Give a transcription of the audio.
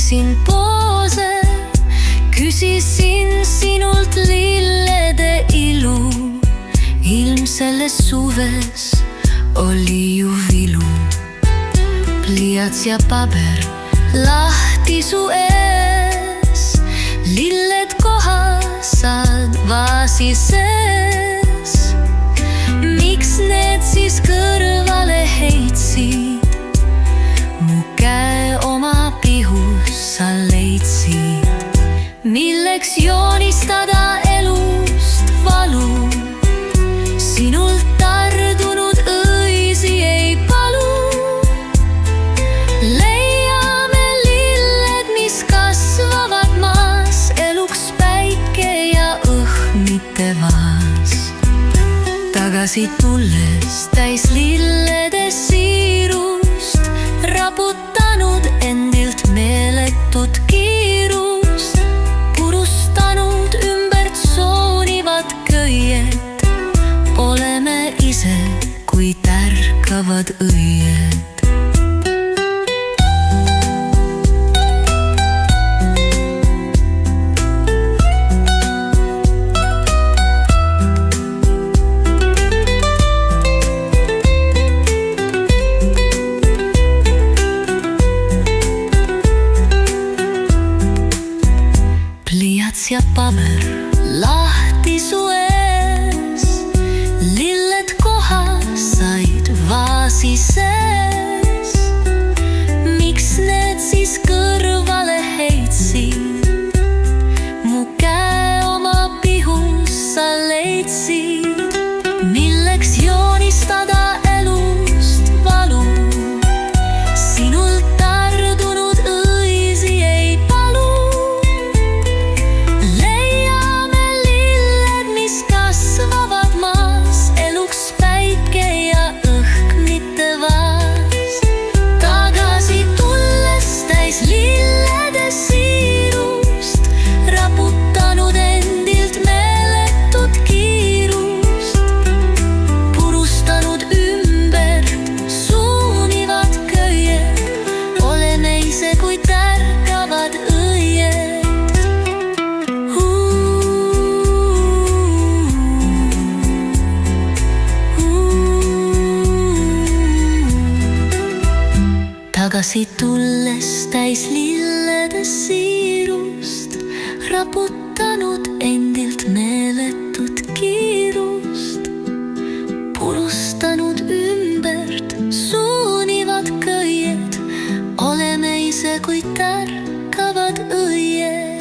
hoidsin poose, küsisin sinult lillede ilu. Ilm selles suves oli ju vilu. Pliiats ja paber lahti su ees, lilled kohasad vaasi sees. Miks need siis kõrvale heitsid? Mu käe oma pihus sa leidsid. Milleks joonistada elust valu? Sinult tardunud õisi ei palu. Leiame lilled, mis kasvavad maas, eluks päike ja õhk, mitte vaas. Tagasi tulles täis lillede siirust, raputanud endilt meeletut kiirust, purustanud ümbert soonivad köied. Oleme ise kui tärkavad õied. Pliiats ja paber lahti su ees, lilled kohasaid vaasi sees. Miks need siis kõrvale heitsid? Mu käe oma pihus sa leidsid. Milleks joonistada elust valu? Sinult tardunud õisi ei palu. Leiame lilled, mis kasvavad maas, eluks päike ja õhk, mitte vaas. Tagasi tulles täis lillede siirust, raputanud endilt meeletut kiirust, purustanud ümbert suunivad köied. Oleme ise kui tärkavad õied. Tagasi tulles täis lillede siirust, raputanud endilt meeletut kiirust, purustanud ümbert suunivad köied. Oleme ise kui tärkavad õied.